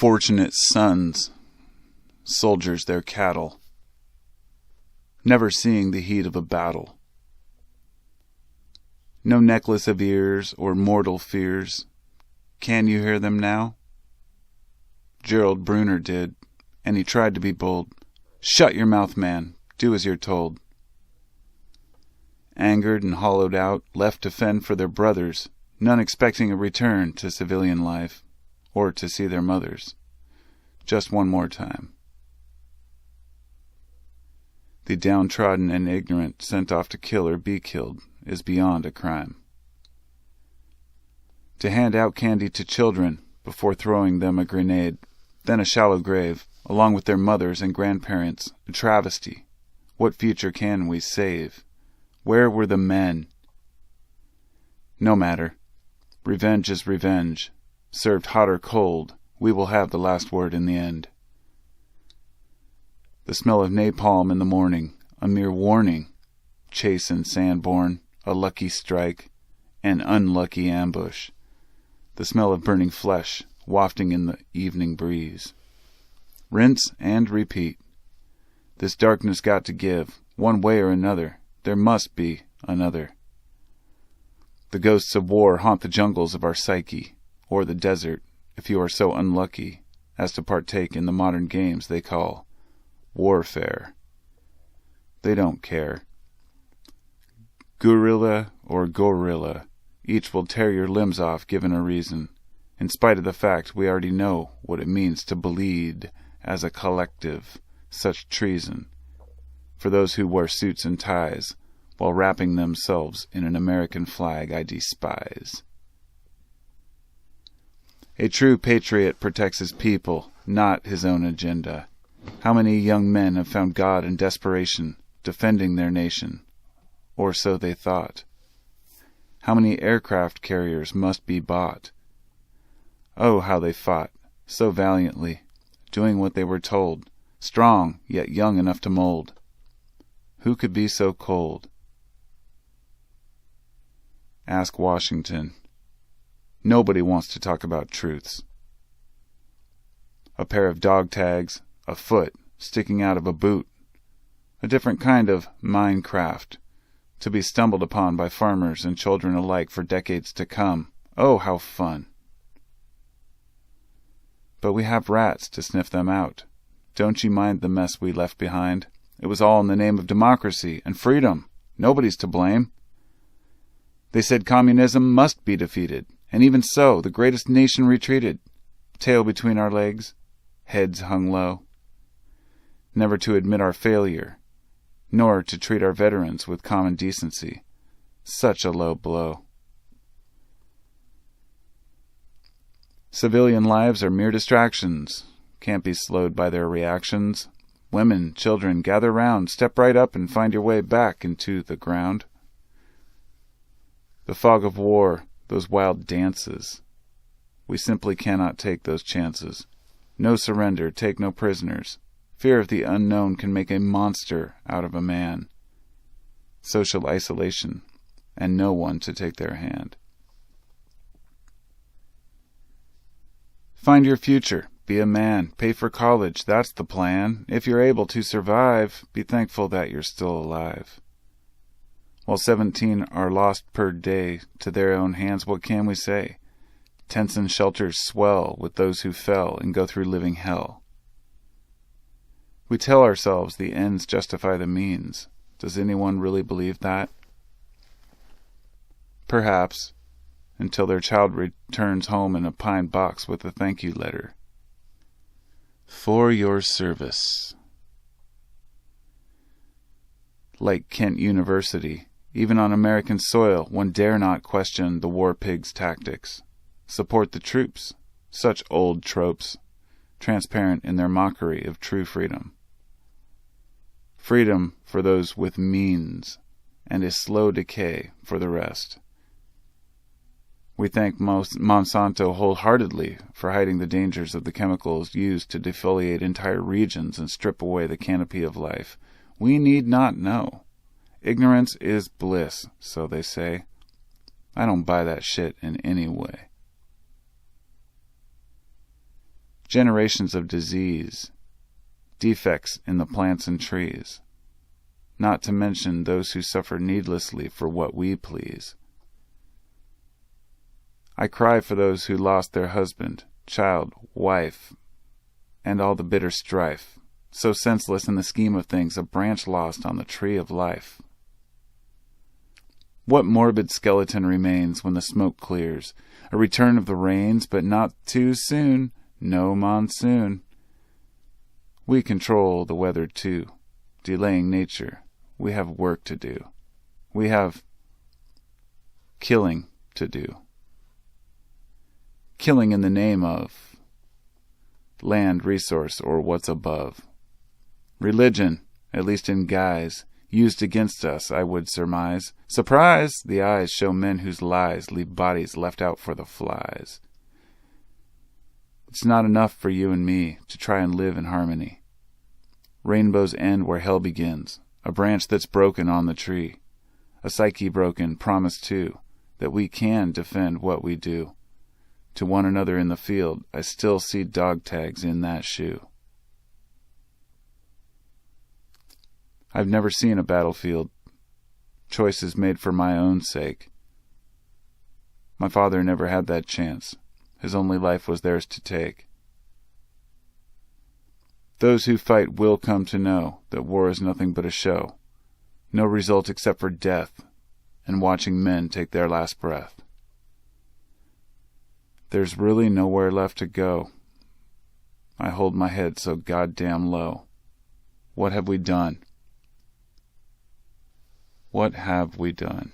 Unfortunate sons, soldiers their cattle, never seeing the heat of a battle. No necklace of ears or mortal fears. Can you hear them now? Gerald Brunner did, and he tried to be bold. Shut your mouth, man. Do as you're told. Angered and hollowed out, left to fend for their brothers, none expecting a return to civilian life, or to see their mothers. Just one more time. The downtrodden and ignorant sent off to kill or be killed is beyond a crime. To hand out candy to children before throwing them a grenade, then a shallow grave, along with their mothers and grandparents, a travesty. What future can we save? Where were the men? No matter. Revenge is revenge. Served hot or cold, we will have the last word in the end. The smell of napalm in the morning, a mere warning. Chase in Sanborn, a lucky strike, an unlucky ambush. The smell of burning flesh, wafting in the evening breeze. Rinse and repeat. This darkness got to give, one way or another. There must be another. The ghosts of war haunt the jungles of our psyche, or the desert, if you are so unlucky as to partake in the modern games they call warfare. They don't care. Guerrilla or gorilla, each will tear your limbs off given a reason, in spite of the fact we already know what it means to bleed as a collective, such treason, for those who wear suits and ties, while wrapping themselves in an American flag I despise. A true patriot protects his people, not his own agenda. How many young men have found God in desperation, defending their nation? Or so they thought. How many aircraft carriers must be bought? Oh, how they fought, so valiantly, doing what they were told, strong, yet young enough to mold. Who could be so cold? Ask Washington. Nobody wants to talk about truths. A pair of dog tags, a foot sticking out of a boot. A different kind of Minecraft, to be stumbled upon by farmers and children alike for decades to come. Oh, how fun! But we have rats to sniff them out. Don't you mind the mess we left behind? It was all in the name of democracy and freedom. Nobody's to blame. They said communism must be defeated, and even so, the greatest nation retreated, tail between our legs, heads hung low. Never to admit our failure, nor to treat our veterans with common decency. Such a low blow. Civilian lives are mere distractions, can't be slowed by their reactions. Women, children, gather round, step right up and find your way back into the ground. The fog of war, those wild dances. We simply cannot take those chances. No surrender, take no prisoners. Fear of the unknown can make a monster out of a man. Social isolation, and no one to take their hand. Find your future. Be a man. Pay for college. That's the plan. If you're able to survive, be thankful that you're still alive. While 17 are lost per day to their own hands, what can we say? Tents and shelters swell with those who fell and go through living hell. We tell ourselves the ends justify the means. Does anyone really believe that? Perhaps, until their child returns home in a pine box with a thank you letter. For your service. Like Kent University, even on American soil, one dare not question the war pig's tactics. Support the troops, such old tropes, transparent in their mockery of true freedom. Freedom for those with means, and a slow decay for the rest. We thank Monsanto wholeheartedly for hiding the dangers of the chemicals used to defoliate entire regions and strip away the canopy of life. We need not know. Ignorance is bliss, so they say. I don't buy that shit in any way. generations of disease, defects in the plants and trees, not to mention those who suffer needlessly for what we please. I cry for those who lost their husband, child, wife, and all the bitter strife, so senseless in the scheme of things, a branch lost on the tree of life. What morbid skeleton remains when the smoke clears? A return of the rains, but not too soon. No monsoon. We control the weather too, delaying nature. We have work to do. We have killing to do. Killing in the name of land, resource, or what's above. Religion, at least in guise, used against us, I would surmise. Surprise! The eyes show men whose lies leave bodies left out for the flies. It's not enough for you and me to try and live in harmony. Rainbows end where hell begins, a branch that's broken on the tree. A psyche broken, promise too, that we can defend what we do. To one another in the field, I still see dog tags in that shoe. I've never seen a battlefield. Choices made for my own sake. My father never had that chance. His only life was theirs to take. Those who fight will come to know that war is nothing but a show, no result except for death, and watching men take their last breath. There's really nowhere left to go. I hold my head so goddamn low. What have we done? What have we done?